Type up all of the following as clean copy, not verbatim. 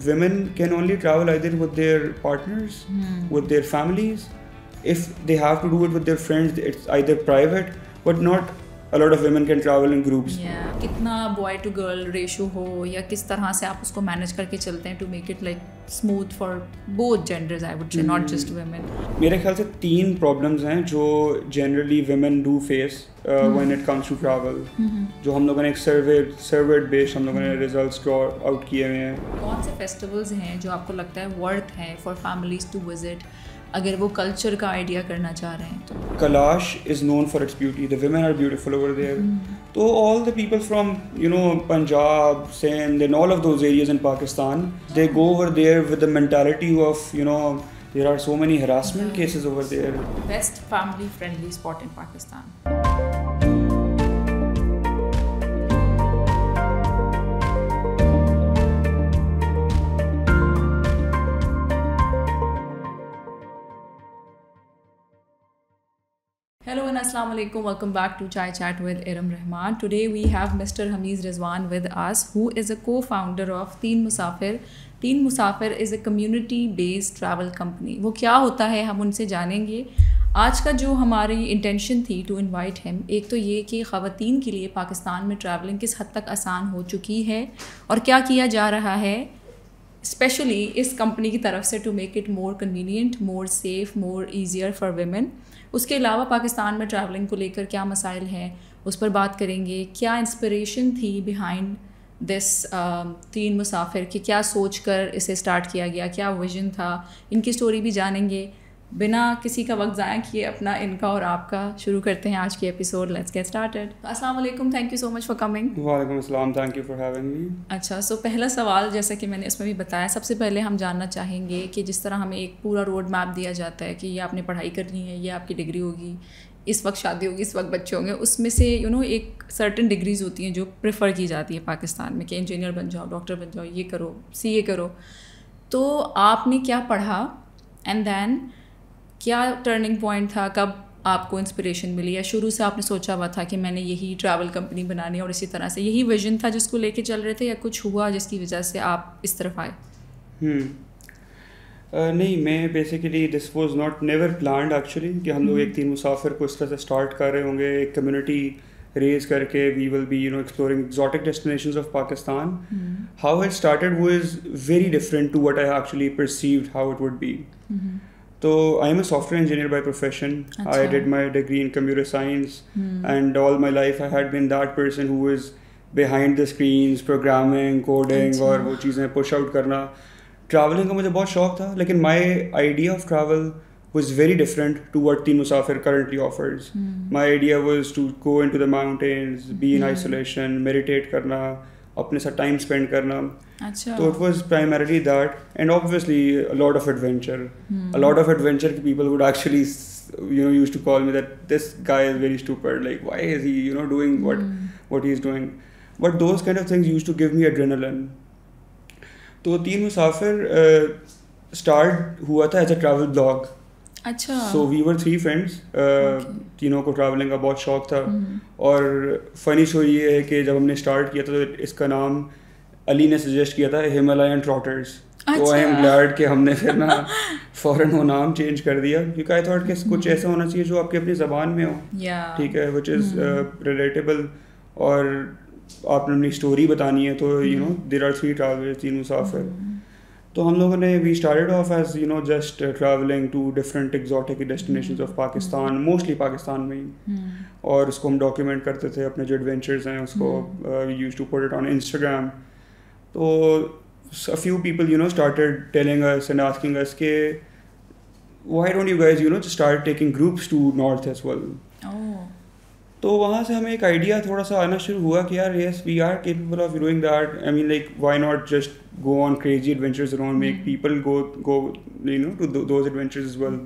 women can only travel either with their partners, with their families. If they have to do it with their friends, it's either private, but not a lot of women can travel in groups. Yeah. कितना boy to girl ratio हो या किस तरह से आप उसको manage करके चलते हैं to make it like smooth for both genders, I would say, not just women. मेरे ख्याल से 3 प्रॉब्लम्स हैं जो generally women do face when it comes to travel. जो हम लोगों ने एक सर्वे बेस्ड हम लोगों ने रिजल्ट्स ड्रॉ आउट किए हुए हैं. कौन से फेस्टिवल्स हैं जो आपको लगता है वर्थ है फॉर फैमिलीज टू विजिट अगर वो कल्चर का आइडिया करना चाह रहे हैं तो? Kailash is known for its beauty. The women are beautiful over there. So all the people from Punjab, Sindh, and all of those areas in Pakistan, they go over there with the mentality of there are so many harassment cases over there. Best family friendly spot in Pakistan. Hello and Assalamu alaikum. Welcome back to Chai Chat with Iram Rahman. Today we have Mr. Hamiz Rizwan with us, who is a co-founder of Teen Musafir. Teen Musafir is a community-based travel company. वो क्या होता है हम उनसे जानेंगे. आज का जो हमारी इंटेंशन थी टू इनवाइट हिम, एक तो ये कि ख़वातीन के लिए पाकिस्तान में ट्रैवलिंग किस हद तक आसान हो चुकी है और क्या किया जा रहा है स्पेशली इस कंपनी की तरफ से to make it more convenient, more safe, more easier for women. उसके अलावा पाकिस्तान में ट्रैवलिंग को लेकर क्या मसाइल हैं उस पर बात करेंगे. क्या इंस्पिरेशन थी बिहाइंड दिस तीन मुसाफिर कि क्या सोच कर इसे स्टार्ट किया गया, क्या विजन था, इनकी स्टोरी भी जानेंगे. बिना किसी का वक्त ज़ाया किए अपना इनका और आपका शुरू करते हैं आज की एपिसोड. Let's get started. अस्सलाम वालेकुम, thank you so much for coming. वालेकुम अस्सलाम, thank you for having me. अच्छा, सो पहला सवाल जैसा कि मैंने इसमें भी बताया, सबसे पहले हम जानना चाहेंगे कि जिस तरह हमें एक पूरा रोड मैप दिया जाता है कि ये आपने पढ़ाई करनी है, ये आपकी डिग्री होगी, इस वक्त शादी होगी, इस वक्त बच्चे होंगे, उसमें से एक सर्टन डिग्रीज़ होती हैं जो प्रेफर की जाती है पाकिस्तान में कि इंजीनियर बन जाओ, डॉक्टर बन जाओ, ये करो, CA करो. तो आपने क्या पढ़ा एंड देन क्या टर्निंग पॉइंट था, कब आपको इंस्पिरेशन मिली, या शुरू से आपने सोचा हुआ था कि मैंने यही ट्रैवल कंपनी बनानी है और इसी तरह से यही विजन था जिसको लेके चल रहे थे, या कुछ हुआ जिसकी वजह से आप इस तरफ आए? नहीं, मैं basically this was not never planned actually कि हम लोग एक तीन मुसाफिर को इस तरह से स्टार्ट कर रहे होंगे, एक कम्युनिटी रेज करके we will be exploring exotic destinations of Pakistan. How it started was very different to what I actually perceived how it would be. So I am a software engineer by profession. Achha. I did my degree in computer science, and all my life I had been that person who was behind the screens, programming, coding, Achha. और वो चीज़ें push out करना. Traveling का मुझे बहुत शौक था, लेकिन my idea of travel was very different to what Teen Musafir currently offers. My idea was to go into the mountains, be in isolation, meditate करना, अपने साथ time spend करना. अच्छा. So it was primarily that, and obviously a lot of adventure. A lot of adventure people would actually, used to call me that this guy is very stupid. Like, why is he, doing what he's doing? But those kind of things used to give me adrenaline. तो तीन मुसाफिर start हुआ था as a travel blog. अच्छा. So we were 3 friends. तीनों को travelling का बहुत शौक था. और फनी स्टोरी ये है कि जब हमने स्टार्ट किया था तो इसका नाम अली ने सजेस्ट किया था, हिमालयन ट्रॉटर्स. तो आई एम ग्लैड कि हमने फिर ना फ़ौरन वो नाम चेंज कर दिया, क्योंकि आई थॉट कि कुछ ऐसा होना चाहिए जो आपकी अपनी ज़बान में हो, ठीक है, विच इज़ रिलेटेबल, और आपने अपनी स्टोरी बतानी है. तो देयर आर 3 ट्रैवलर्स, 3 मुसाफिर. तो हम लोगों ने we started off as just travelling to different exotic destinations of Pakistan, mostly Pakistan में ही, और उसको हम डॉक्यूमेंट करते थे, अपने जो एडवेंचर्स हैं उसको we used to put it on Instagram. So a few people started telling us and asking us ke why don't you guys just start taking groups to north as well. तो वहाँ से हमें एक idea थोड़ा सा आना शुरू हुआ कि यार yes we are capable of doing that. I mean, like, why not just go on crazy adventures around, make people go to those adventures as well.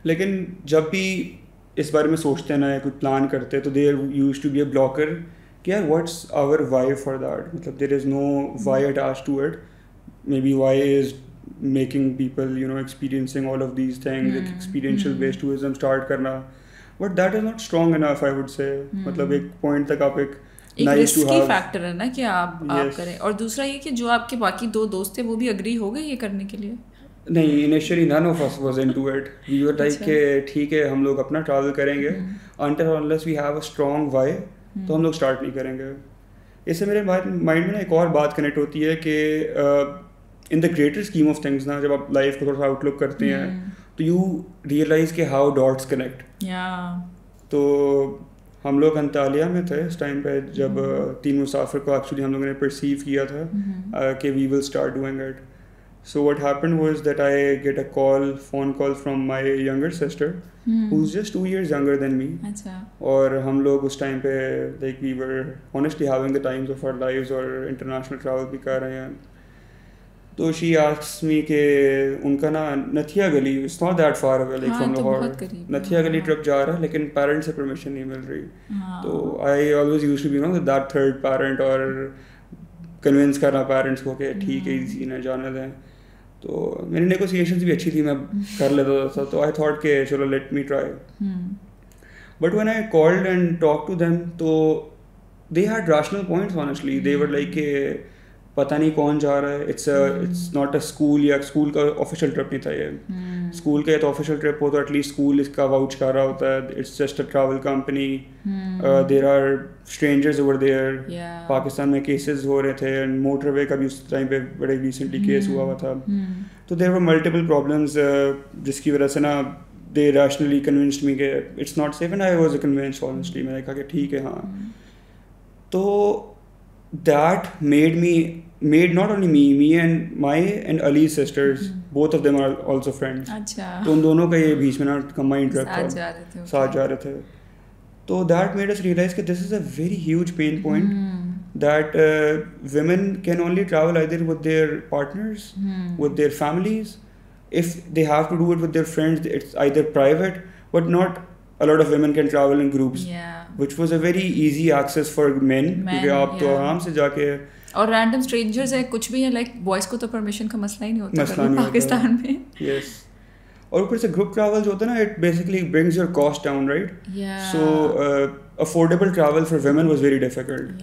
लेकिन जब भी इस बारे में सोचते हैं ना या कुछ प्लान करते हैं तो there used to be a blocker कि यार what's our why for that. मतलब there is no why attached to it. Maybe why is making people experiencing all of these things, experiential based tourism start करना, but that is not strong enough, I would say. मतलब एक point तक आप एक एक nice to risky have. Factor है ना कि आप Yes. करें. और दूसरा ये कि जो आपके बाकी 2 दोस्त थे वो भी अग्री हो गए ये करने के लिए? नहीं, initially none of us was into it. We were like अच्छा. कि ठीक है हम लोग अपना ट्रैवल करेंगे until unless we have a strong why तो हम लोग स्टार्ट नहीं करेंगे. इससे मेरे माइंड में ना एक और बात कनेक्ट होती है कि in the greater scheme of things ना जब आप लाइफ को थोड़ा सा आउटलुक करते हैं तो यू रियलाइज के हाउ डॉट्स कनेक्ट. तो हम लोग अंतालिया में थे इस टाइम पे जब तीन मुसाफिर को एक्चुअली हम लोगों ने परसीव किया था कि we will start doing it. So what happened was that I get a phone call from my younger sister, who's just 2 years younger than me. अच्छा. और हम लोग उस टाइम पे like we were honestly having the times of our lives और international travel भी कर रहे हैं. तो she asks me कि उनका ना नथिया गली, it's not that far away like from Lahore. नथिया गली ट्रिप जा रहा है लेकिन पेरेंट्स से परमिशन नहीं मिल रही. तो I always used to be that third parent और कन्विंस करना पेरेंट्स को कि ठीक है इजी ना जाने दें. तो मेरी नेगोशिएशंस भी अच्छी थी, मैं कर लेता था. तो आई थॉट के चलो let me try. But when I called and talk to them तो they had rational points honestly. They were like के पता नहीं कौन जा रहा है. इट्स नॉट अ स्कूल या स्कूल का ऑफिशियल ट्रिप नहीं था ये. स्कूल का तो ऑफिशियल ट्रिप हो तो एटलीस्ट स्कूल इसका वाउच कर रहा होता है. It's just a travel company. There are strangers over there. Pakistan में केसेस हो रहे थे एंड मोटरवे का भी उस टाइम पे बड़े रिसेंटली केस हुआ था. तो देयर वर मल्टीपल प्रॉब्लम्स जिसकी वजह से ना दे रैशनली कन्विंस्ड मी कि it's not safe and I was convinced honestly. मैंने कहा कि ठीक है हाँ. तो that made not only me and Ali's sisters, both of them are also friends. अच्छा. तो उन दोनों का ये बीच में ना combined trip था, साथ जा रहे थे. तो that made us realize that this is a very huge pain point that women can only travel either with their partners, with their families. If they have to do it with their friends, it's either private, but not a lot of women can travel in groups. Which was a very easy access for men क्योंकि आप तो आराम से जाके और random strangers है कुछ भी है लाइक बॉयज को तो परमिशन का मसला ही नहीं होता पाकिस्तान में. यस. और ऊपर से ग्रुप ट्रैवल्स होते हैं ना, it basically brings your cost down right. So affordable travel for women was very difficult.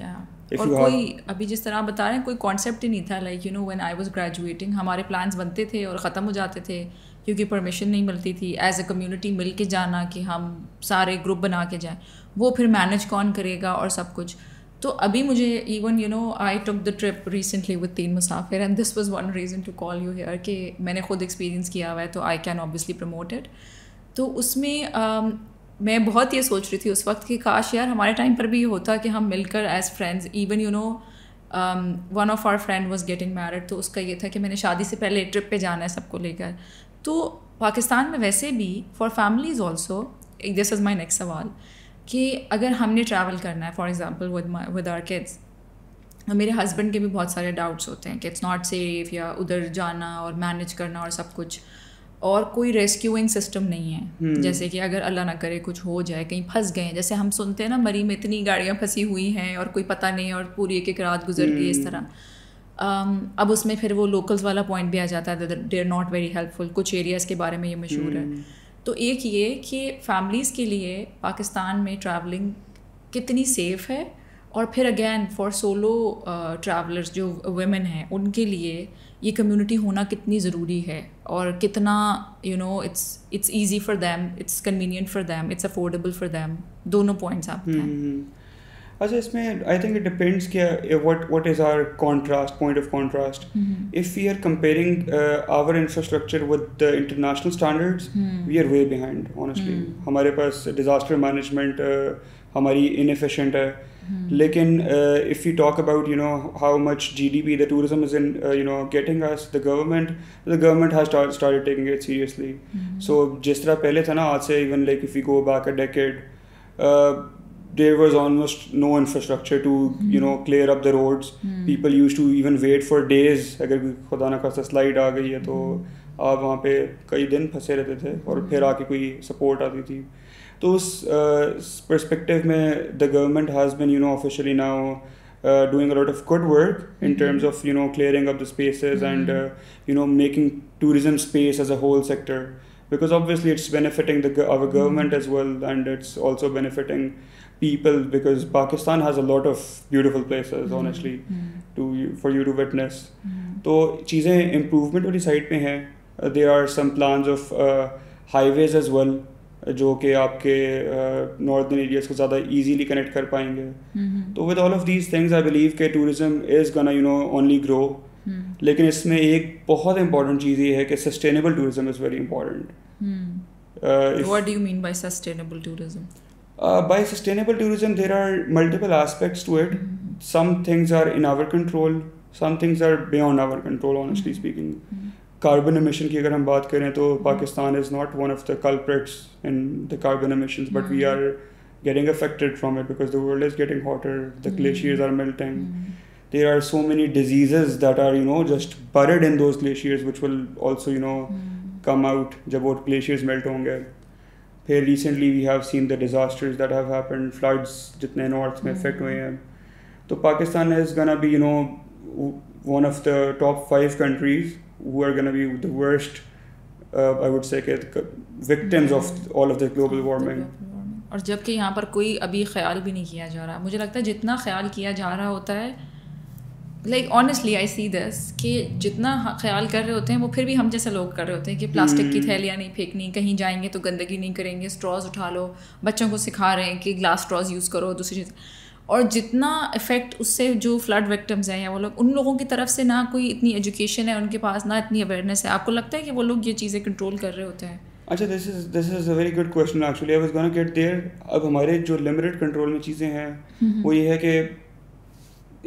और कोई अभी जिस तरह आप बता रहे हैं कोई कॉन्सेप्ट ही नहीं था. Like you know when I was graduating हमारे प्लान्स बनते थे और ख़त्म हो जाते थे क्योंकि परमिशन नहीं मिलती थी. एज अ कम्युनिटी मिल के जाना कि हम सारे ग्रुप बना के जाएं, वो फिर मैनेज कौन करेगा और सब कुछ. तो अभी मुझे even you know I took the trip recently with Teen Musafir and this was one reason to call you here कि मैंने खुद एक्सपीरियंस किया हुआ है तो I can obviously promote it. तो उसमें मैं बहुत ये सोच रही थी उस वक्त कि काश यार हमारे टाइम पर भी ये होता कि हम मिलकर as friends. Even you know one of our friend was getting married तो उसका ये था कि मैंने शादी से पहले ट्रिप पे जाना है सबको लेकर. तो पाकिस्तान में वैसे भी for families also this is my next सवाल कि अगर हमने ट्रैवल करना है for example with our kids, मेरे हस्बैंड के भी बहुत सारे डाउट्स होते हैं कि इट्स नॉट सेफ या उधर जाना और मैनेज करना और सब कुछ, और कोई रेस्क्यूइंग सिस्टम नहीं है. जैसे कि अगर अल्लाह ना करे कुछ हो जाए, कहीं फंस गए, जैसे हम सुनते हैं ना मरी में इतनी गाड़ियाँ फंसी हुई हैं और कोई पता नहीं और पूरी एक एक रात गुजर गई इस तरह. अब उसमें फिर वो लोकल्स वाला पॉइंट भी आ जाता है, they are not very helpful. कुछ एरियाज़ के बारे में ये मशहूर है. तो एक ये कि फैमिलीज़ के लिए पाकिस्तान में ट्रैवलिंग कितनी सेफ़ है, और फिर अगेन फॉर सोलो ट्रैवलर्स जो वुमेन हैं उनके लिए ये कम्युनिटी होना कितनी ज़रूरी है, और कितना you know it's easy for them, it's convenient for them, it's affordable for them. दोनों पॉइंट्स आप बताएं. अच्छा, इसमें आई थिंक इट डिपेंड्स क्या what is our point of contrast. If we are comparing our infrastructure with the international standards, we are way behind honestly. हमारे पास disaster management हमारी inefficient है. लेकिन if we talk about how much GDP the tourism is in getting us, the government has started taking it seriously. So जिस तरह पहले था ना, आज से even like if we go back a decade, there was almost no infrastructure to clear up the roads. People used to even wait for days. अगर खुदा ना खास्ता स्लाइड आ गई है तो आप वहाँ पे कई दिन फंसे रहते थे और फिर आके कोई सपोर्ट आती थी. तो उस पर्सपेक्टिव में the government has been officially now doing a lot of good work in terms of clearing up the spaces and making tourism space as a whole sector, because obviously it's benefiting our government as well, and it's also benefiting people, because Pakistan has a lot of beautiful places, honestly, for you to witness. तो चीज़ें improvement वाली side पे हैं. There are some plans of highways as well, जो कि आपके northern areas को ज़्यादा easily connect कर पाएंगे. तो with all of these things, I believe कि tourism is gonna only grow. लेकिन इसमें एक बहुत important चीज़ ये है कि sustainable tourism is very important. What do you mean by sustainable tourism? By sustainable tourism, there are multiple aspects to it. Some things are in our control, some things are beyond our control, honestly speaking. Carbon emission की अगर हम बात करें तो Pakistan is not one of the culprits in the carbon emissions, but we are getting affected from it because the world is getting hotter, the glaciers are melting. There are so many diseases that are, just buried in those glaciers, which will also, come out जब वो glaciers melt होंगे. फिर recently we have seen the disasters that have happened, floods जितने north में affect हुए हैं. तो Pakistan is gonna be, one of the top 5 countries who are gonna be the worst, I would say, victims of all of the global warming. और जबकि यहाँ पर कोई अभी ख्याल भी नहीं किया जा रहा. मुझे लगता है जितना ख्याल किया जा रहा होता है, like honestly I see this, कि जितना ख्याल कर रहे होते हैं वो फिर भी हम जैसे लोग कर रहे होते हैं कि प्लास्टिक की थैलियाँ नहीं फेंकनी, कहीं जाएंगे तो गंदगी नहीं करेंगे, स्ट्रॉज उठा लो, बच्चों को सिखा रहे हैं कि ग्लास स्ट्रॉज यूज़ करो, दूसरी चीज़. और जितना इफ़ेक्ट उससे जो फ्लड विक्टिम्स हैं या वो लोग, उन लोगों की तरफ से ना कोई इतनी एजुकेशन है उनके पास, ना इतनी अवेयरनेस है. आपको लगता है कि वो लोग ये चीज़ें कंट्रोल कर रहे होते हैं? अच्छा, this is a very good question actually. I was gonna get there. अब हमारे जो लिमिटेड कंट्रोल में चीज़ें हैं वो ये है कि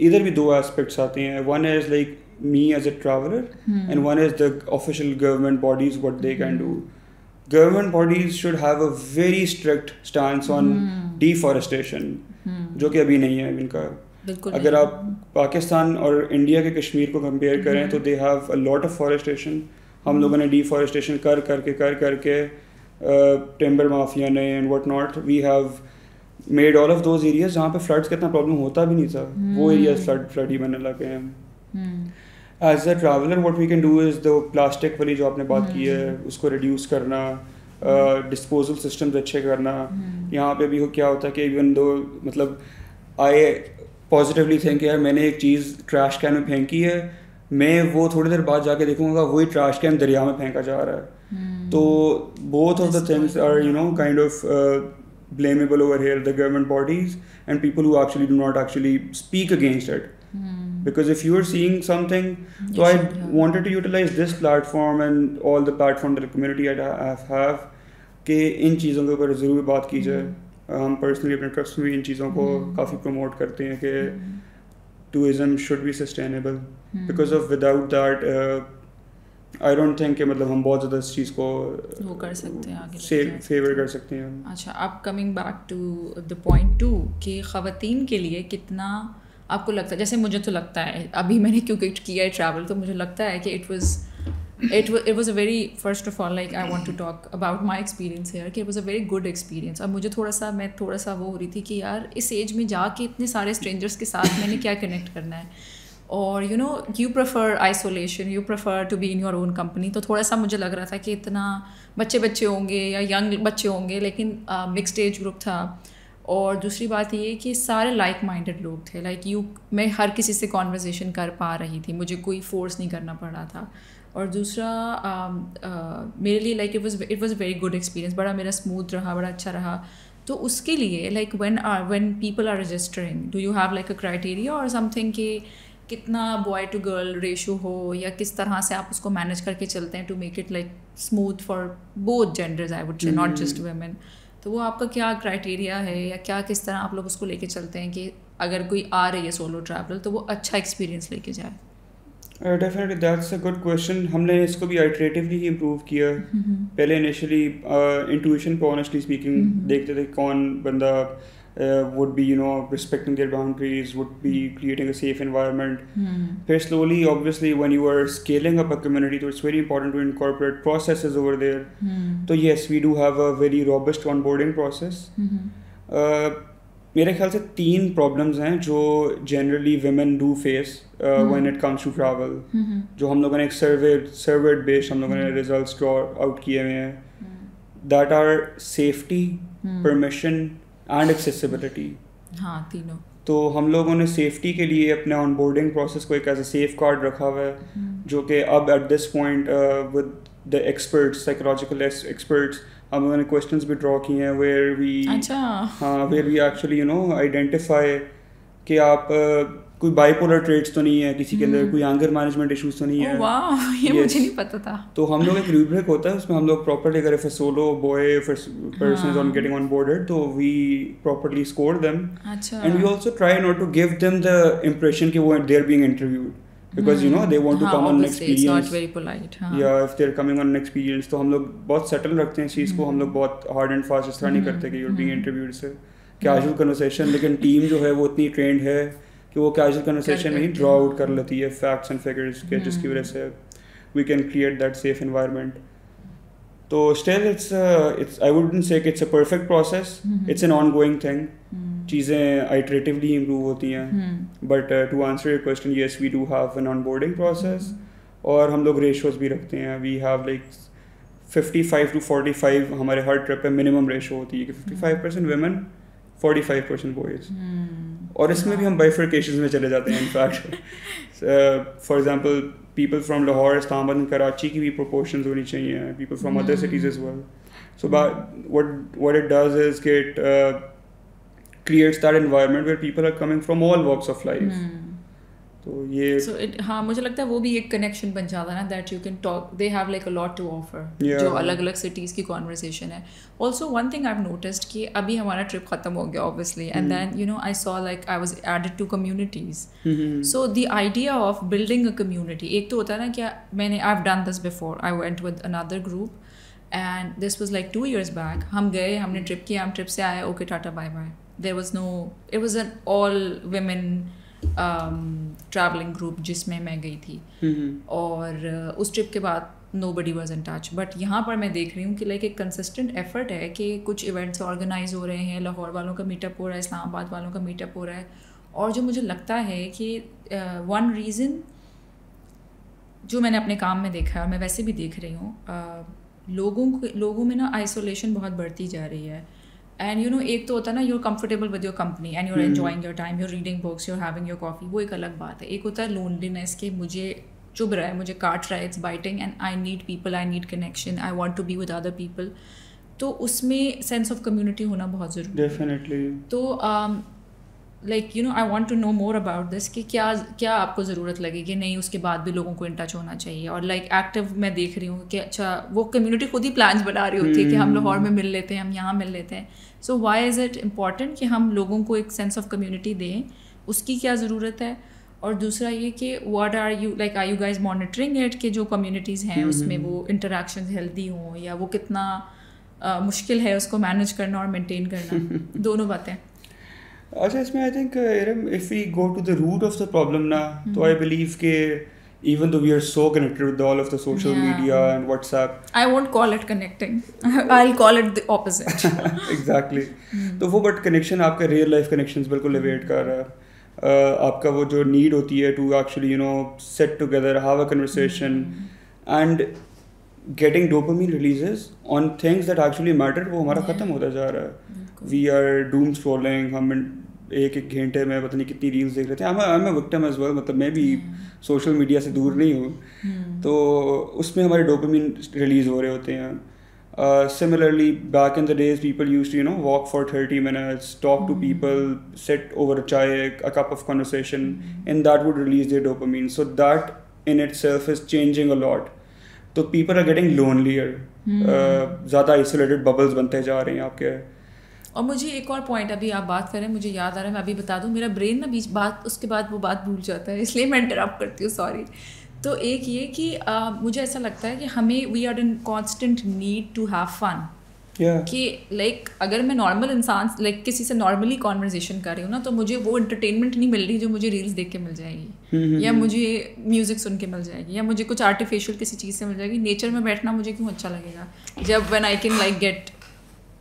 इधर भी 2 एस्पेक्ट्स आते हैं. One is like me as a traveler and one is the official government bodies, what they can do. Government bodies should have a very strict stance on deforestation, जो कि अभी नहीं है इनका. अगर आप पाकिस्तान और इंडिया के कश्मीर को कंपेयर करें तो they have a lot of forestation. हम लोगों ने डिफॉरेस्टेशन कर करके टिम्बर माफिया ने and what not, we have made all of those areas जहाँ पे फ्लड्स का इतना प्रॉब्लम होता भी नहीं था, वो एरियाज फ्लड ही बनने लगे हैं. As a traveller what we can do is the plastic वाली जो आपने बात की है उसको रिड्यूस करना, डिस्पोजल सिस्टम्स अच्छे करना. यहाँ पे भी क्या होता है कि इवन दो मतलब आई पॉजिटिवली थिंक यार मैंने एक चीज़ ट्रैश कैन में फेंकी है, मैं वो थोड़ी देर बाद जाके देखूंगा वही ट्रैश कैन दरिया में फेंका जा रहा है. तो both of the things are kind of blameable over here, the government bodies and people who actually do not actually speak against it. Because if you are seeing something, so I wanted to utilize this platform and all the platform that the community I have कि इन चीज़ों के ऊपर ज़रूर बात की जाए. हम personally अपने ट्रस्ट में इन चीज़ों को काफ़ी प्रमोट करते हैं कि tourism should be sustainable. Because of without that I don't think कि मतलब हम बहुत ज़्यादा इस चीज़ को वो कर सकते हैं आगे से फेवर कर सकते हैं. अच्छा, अब coming back to the point 2 कि ख़वातीन के लिए कितना आपको लगता है, जैसे मुझे तो लगता है अभी मैंने क्योंकि किया है ट्रैवल, तो मुझे लगता है कि it was a very, first of all, like I want to talk about my experience here, कि it was a very good experience. अब मुझे मैं थोड़ा सा वो हो रही थी कि यार इस एज में जाके इतने सारे स्ट्रेंजर्स के साथ मैंने क्या कनेक्ट करना है. और you prefer isolation, you prefer to be in your own company. तो थोड़ा सा मुझे लग रहा था कि इतना बच्चे होंगे या यंग बच्चे होंगे, लेकिन मिक्स्ड एज ग्रुप था. और दूसरी बात ये कि सारे लाइक माइंडेड लोग थे. मैं हर किसी से कॉन्वर्सेशन कर पा रही थी, मुझे कोई फोर्स नहीं करना पड़ रहा था. और दूसरा मेरे लिए it was a very good experience, बड़ा मेरा स्मूथ रहा, बड़ा अच्छा रहा. तो उसके लिए when people are registering, do you have like a criteria or something कि कितना बॉय टू गर्ल रेशो हो या किस तरह से आप उसको मैनेज करके चलते हैं to make it like smooth for both genders, I would say, not just women. तो वो आपका क्या क्राइटेरिया है या क्या किस तरह आप लोग उसको लेके चलते हैं कि अगर कोई आ रही है सोलो ट्रैवल तो वो अच्छा एक्सपीरियंस लेके जाए? Definitely that's a good question. हमने इसको भी आइटरेटिवली ही इम्प्रूव किया. पहले इनिशियली इंट्यूशन पे ऑनेस्टली स्पीकिंग देखते थे कौन बंदा would be respecting their boundaries, would be creating a safe environment. Then slowly, obviously, when you are scaling up a community, so it's very important to incorporate processes over there. So yes, we do have a very robust onboarding process. मेरे ख्याल से 3 problems हैं जो generally women do face when it comes to travel. जो हम लोगों ने एक सर्वे बेस्ड हम लोगों ने रिजल्ट्स ड्रॉ आउट किए हुए हैं. That are safety, permission and accessibility. हाँ, तीनों। तो हम लोगों ने सेफ्टी के लिए अपने ऑनबोर्डिंग प्रोसेस को एक ऐसा सेफ कार्ड रखा हुआ है जो कि अब at this point with the experts, psychological experts, हम लोगों ने क्वेश्चंस भी ड्रॉ किए हैं where we where we actually identify कि आप कोई बाइपोलर ट्रेट्स तो नहीं है किसी के अंदर, कोई एंगर मैनेजमेंट इश्यूज तो नहीं है। वाह, ये मुझे नहीं पता था। तो हम लोग एक रूब्रिक होता है उसमें हम लोग प्रॉपर्ली, अगर if a solo boy person is on getting on boarded तो we properly score them, and we also try not to give them the impression कि वो they are being interviewed because they want to come on an experience. It's not very polite. Yeah, if they're coming on an experience तो हम लोग बहुत settle रखते हैं इस चीज़ को, हम लोग बहुत hard and fast इस तरह नहीं करते कि you're being interviewed से casual conversation, लेकिन टीम जो है वो इतनी trained है कि वो casual conversation में ही draw out कर लेती है facts and figures के, जिसकी वजह से we can create that safe environment. तो still it's I wouldn't say कि it's a perfect process, it's an ongoing thing. चीज़ें iteratively improve होती हैं, but to answer your question, yes, we do have an onboarding process, और हम लोग ratios भी रखते हैं. We have like 55 to 45 हमारे हर ट्रिप पे मिनिमम रेशो होती है कि 55% women, 45% boys. और इसमें भी हम bifurcations में चले जाते हैं. In fact for example, people from Lahore, Islamabad, Karachi की भी proportions होनी चाहिए. People from other cities as well. So what it does is get creates that environment where people are coming from all walks of life. तो ये हाँ, मुझे लगता है वो भी एक कनेक्शन बन जाता है ना, that you can talk, they have like a lot to offer, जो अलग अलग सिटीज़ की कॉन्वर्सेशन है. Also one thing I have noticed कि अभी हमारा ट्रिप ख़त्म हो गया obviously, and then I saw like I was added to communities. So the idea of building a community, एक तो होता है ना, क्या मैंने I have done this before, I went with another group and this was like 2 years back. हम गए, हमने ट्रिप किया, हम ट्रिप से आए, okay tata bye bye. There was no, it was an all women traveling group जिसमें मैं गई थी. और उस ट्रिप के बाद nobody was in touch. But यहाँ पर मैं देख रही हूँ कि लाइक एक consistent effort है कि कुछ events organize हो रहे हैं, लाहौर वालों का मीटअप हो रहा है, इस्लामाबाद वालों का मीटअप हो रहा है. और जो मुझे लगता है कि one reason जो मैंने अपने काम में देखा है और मैं वैसे भी देख रही हूँ, लोगों में ना आइसोलेशन बहुत बढ़ती जा रही है. एंड एक तो होता है ना, you're comfortable with your company and you're enjoying your time, you're reading books, you're having your coffee, वो एक अलग बात है. एक होता है लोनलीनेस के मुझे चुभ रहा है, मुझे काट रहा है, it's biting, and I need people, I need connection, I want to be with other people. तो उसमें सेंस ऑफ कम्युनिटी होना बहुत ज़रूरी है. डेफिनेटली. तो like I want to know more about this कि क्या आपको ज़रूरत लगेगी, नहीं उसके बाद भी लोगों को इन टच होना चाहिए. और लाइक एक्टिव मैं देख रही हूँ कि अच्छा वो कम्युनिटी खुद ही प्लान्स बना रही होती है कि हम लाहौर में मिल लेते हैं, हम यहाँ मिल लेते हैं. So why is it important कि हम लोगों को एक सेंस ऑफ कम्युनिटी दें, उसकी क्या ज़रूरत है. और दूसरा ये कि what are you guys monitoring it कि जो कम्युनिटीज़ हैं उसमें वो इंटरेक्शन हेल्दी हों, या वो कितना मुश्किल है उसको मैनेज करना और मेनटेन करना. दोनों बातें. अच्छा, इसमें I think if we go to the root of the problem ना, तो आई बिलीव के even though we are so connected with all of the social media and WhatsApp, I won't call it connecting. I'll call it the opposite. Exactly. तो वो but connection आपका real life connections बिल्कुल evade कर रहा है. आपका वो जो नीड होती है to actually sit together, have a conversation and getting dopamine releases on things that actually matter, वो हमारा ख़त्म होता जा रहा है. We are doom scrolling, हम एक घंटे में पता नहीं कितनी रील्स देख रहे थे. I am a victim as well, मतलब मैं भी सोशल मीडिया से दूर नहीं हूँ. तो उसमें हमारे डोपामिन रिलीज हो रहे होते हैं. Similarly, back in the days, people used to walk for 30 minutes, talk to people, sit over a chai, a cup of conversation, and that would release their dopamine. So that in itself is changing a lot. So people are getting lonelier. ज़्यादा isolated bubbles बनते जा रहे हैं आपके. और मुझे एक और पॉइंट, अभी आप बात करें मुझे याद आ रहा है, मैं अभी बता दूं, मेरा ब्रेन ना बीच बात उसके बाद वो बात भूल जाता है, इसलिए मैं इंटरप्ट करती हूँ, सॉरी. तो एक ये कि मुझे ऐसा लगता है कि हमें we are in constant need to have fun. कि लाइक अगर मैं नॉर्मल इंसान लाइक किसी से नॉर्मली कॉन्वर्जेशन कर रही हूँ ना, तो मुझे वो एंटरटेनमेंट नहीं मिल रही जो मुझे रील्स देख के मिल जाएगी, या मुझे म्यूज़िक सुन के मिल जाएगी, या मुझे कुछ आर्टिफिशियल किसी चीज़ से मिल जाएगी. नेचर में बैठना मुझे क्यों अच्छा लगेगा जब when I can like get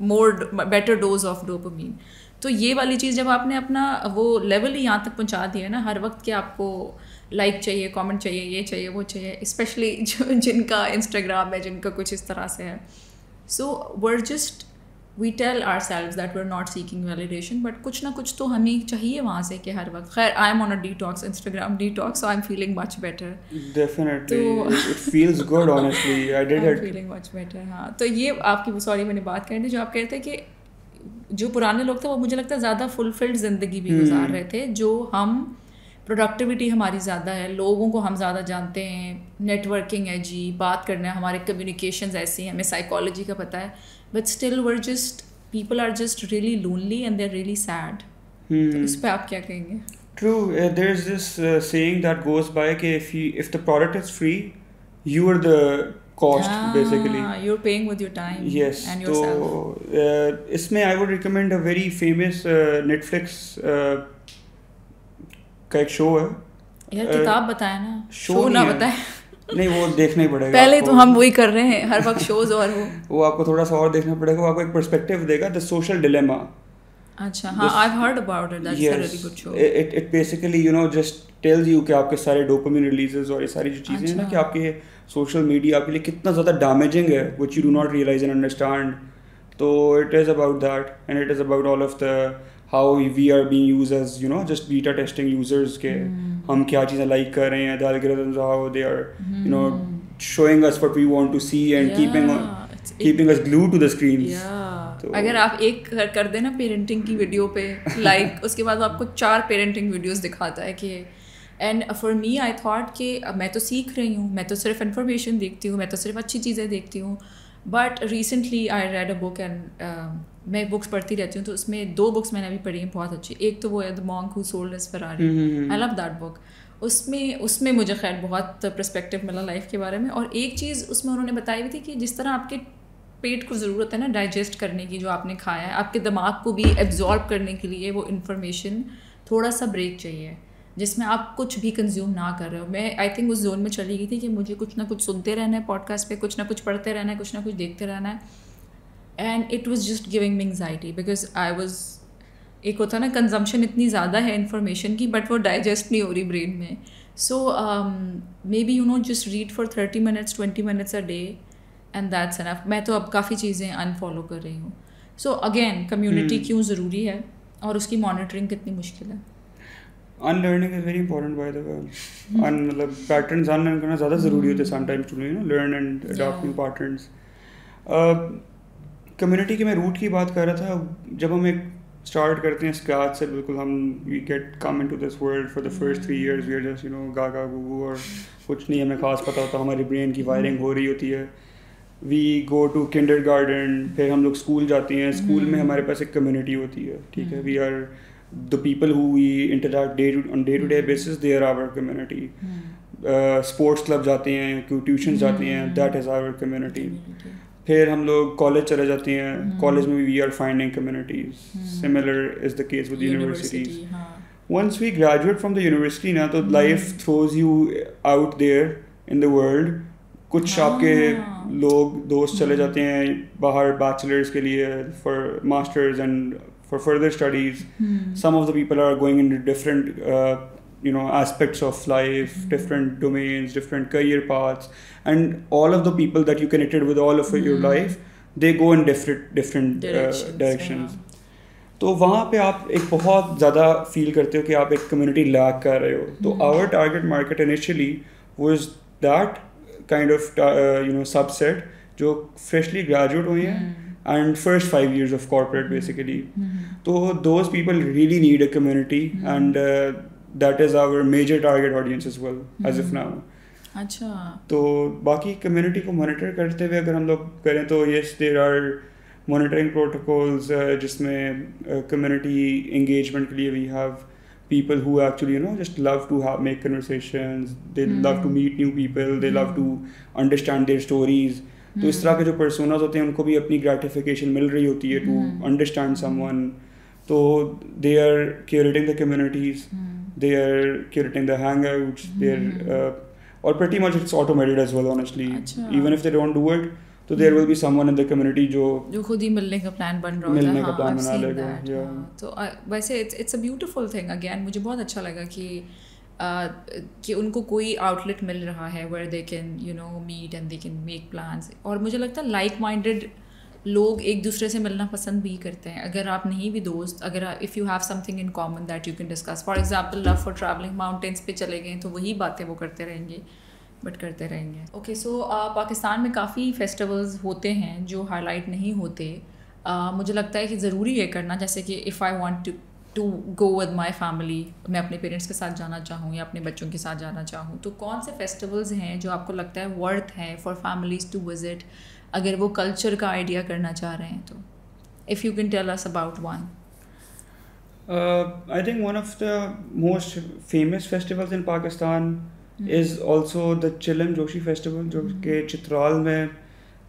better dose of dopamine. तो ये वाली चीज़ जब आपने अपना वो लेवल ही यहाँ तक पहुँचा दिया है ना, हर वक्त कि आपको लाइक चाहिए, कमेंट चाहिए, ये चाहिए, वो चाहिए, स्पेशली जिनका इंस्टाग्राम है, जिनका कुछ इस तरह से है. So we're just we tell ourselves that we're not seeking validation, but कुछ ना कुछ तो हमें चाहिए वहाँ से कि हर वक्त खैर I'm on a detox, Instagram detox, so I'm feeling much better. Definitely, it feels good honestly. I did I'm it. feeling much better. हाँ, तो ये आपकी सॉरी मैंने बात करनी थी जो आप कह रहे थे कि जो पुराने लोग थे वो मुझे लगता है ज़्यादा फुलफिल्ड ज़िंदगी भी गुजार रहे थे, जो हम प्रोडक्टिविटी हमारी ज़्यादा है, लोगों को हम ज़्यादा जानते हैं, नेटवर्किंग है जी, बात करना है, हमारे कम्युनिकेशंस ऐसी हैं, हमें साइकोलॉजी का पता है, but still were just people are just really lonely and they're really sad. तो उस पे आप क्या कहेंगे? True. There's this saying that goes by कि if the product is free, you are the cost basically. You're paying with your time. Yes. And yourself. तो इसमें I would recommend a very famous Netflix का एक show है. यार किताब बताए ना. शो ना बताए. नहीं वो देखना ही पड़ेगा पहले तो हम वही कर रहे हैं हर वक्त शोज और वो आपको थोड़ा सा और देखना पड़ेगा, वो आपको एक पर्सपेक्टिव देगा, द सोशल डिलेमा. अच्छा हाँ, I've heard about it. That's a really good show. It basically just tells you कि आपके सारे डोपामिन रिलीजेस और ये सारी जो चीज़ें हैं ना कि आपके सोशल मीडिया आपके लिए कितना ज़्यादा डैमेजिंग है, which you do not realize and understand. तो it is about that and it is about all of the how we are being used as just beta testing users के हम क्या चीज़ें लाइक कर रहे हैं, the algorithms how they are showing us what we want to see and keeping us glued to the screens. तो अगर आप एक कर देना पेरेंटिंग की वीडियो पे लाइक उसके बाद वो आपको 4 पेरेंटिंग वीडियोस दिखाता है कि and for me I thought कि मैं तो सीख रही हूँ, मैं तो सिर्फ इन्फॉर्मेशन देखती हूँ, मैं तो सिर्फ अच्छी चीज़ें देखती हूँ, but recently I read a book and मैं बुक्स पढ़ती रहती हूँ, तो उसमें 2 बुक्स मैंने अभी पढ़ी हैं बहुत अच्छी. एक तो वो है the monk who sold his Ferrari. I love that book. उसमें मुझे खैर बहुत पर्सपेक्टिव मिला लाइफ के बारे में. और एक चीज़ उसमें उन्होंने बताई हुई थी कि जिस तरह आपके पेट को ज़रूरत है ना डाइजेस्ट करने की जो आपने खाया है, आपके दिमाग को भी एब्जॉर्ब करने के लिए वो इन्फॉर्मेशन थोड़ा सा ब्रेक चाहिए जिसमें आप कुछ भी कंज्यूम ना कर रहे हो. मैं आई थिंक उस जोन में चली गई थी कि मुझे कुछ ना कुछ सुनते रहना है पॉडकास्ट पे, कुछ ना कुछ पढ़ते रहना है, कुछ ना कुछ देखते रहना है. And it was just giving me anxiety because I was एक होता ना कंजम्पशन इतनी ज़्यादा है इन्फॉर्मेशन की बट वो डाइजेस्ट नहीं हो रही ब्रेन में. So maybe just read for 30 minutes 20 minutes a day and that's enough. मैं तो अब काफ़ी चीज़ें अनफॉलो कर रही हूँ. सो अगेन कम्युनिटी क्यों ज़रूरी है और उसकी मॉनिटरिंग कितनी मुश्किल है. Unlearning is very important by the way. मतलब पैटर्न्स अनलर्न करना ज़्यादा ज़रूरी होता है sometimes to learn and adopt new patterns. Community के मैं रूट की बात कर रहा था. जब हम एक स्टार्ट करते हैं स्क्रैच से, बिल्कुल हम we get come into this world for the first 3 years we are just गागा गुगू और कुछ नहीं हमें खास पता होता, हमारी ब्रेन की वायरिंग हो रही होती है. वी गो टू किंडरगार्टन, फिर हम लोग स्कूल जाते हैं. स्कूल में हमारे पास एक कम्युनिटी होती है, ठीक है. We are the people who we interact on day to day basis, they are our community. Sports club जाते हैं, ट्यूशन जाते हैं, दैट इज़ आवर कम्युनिटी. फिर हम लोग कॉलेज चले जाते हैं, कॉलेज में we are finding communities. Similar is the case with universities. Once we graduate from the university ना, तो life throws you out there in the world. कुछ आपके लोग दोस्त चले जाते हैं बाहर बैचलर्स के लिए for masters and for further studies. Some of the people are going in different aspects of life, different domains, different career paths, and all of the people that you connected with all of your life, they go in different directions. तो वहाँ पे आप एक बहुत ज़्यादा feel करते हो कि आप एक कम्युनिटी लैक कर रहे हो. तो our target market initially was that kind of subset जो फ्रेशली ग्रेजुएट हुए हैं and first 5 years of corporate basically. So those people really need a community and that is our major target audience as well as of now. अच्छा. तो बाकी community को monitor करते हुए अगर हम लोग करें तो yes there are monitoring protocols जिसमें community engagement के लिए we have people who actually just love to make conversations, they love to meet new people, they love to understand their stories. तो इस तरह के जो पर्सोनास होते हैं उनको भी अपनी ग्रेटिफिकेशन मिल रही होती है टू अंडरस्टैंड समवन. तो they are curating the communities, they are curating the hangouts, they are और pretty much it's automated as well honestly. Even if they don't do it, तो there will be someone in the community जो खुद ही मिलने का plan बन रहा होता है. मिलने का प्लान बना लेगा. तो वैसे it's a beautiful thing. Again मुझे बहुत अच्छा लगा कि उनको कोई आउटलेट मिल रहा है where they can meet and they can make plans. और मुझे लगता है लाइक माइंडेड लोग एक दूसरे से मिलना पसंद भी करते हैं. अगर आप नहीं भी दोस्त, अगर if you have something in common that you can discuss, for example love for travelling, mountains पे चले गए तो वही बातें वो करते रहेंगे, बट करते रहेंगे. ओके, सो पाकिस्तान में काफ़ी फेस्टिवल्स होते हैं जो हाईलाइट नहीं होते. मुझे लगता है कि ज़रूरी है करना, जैसे कि if I want to go with my family, मैं अपने पेरेंट्स के साथ जाना चाहूँ या अपने बच्चों के साथ जाना चाहूँ, तो कौन से फेस्टिवल्स हैं जो आपको लगता है वर्थ है फॉर फैमिलीज टू विजिट अगर वो कल्चर का आइडिया करना चाह रहे हैं? तो if you can tell us about one. I think one of the most famous festivals in Pakistan is also the Chilam Joshi festival, जो कि चित्राल में,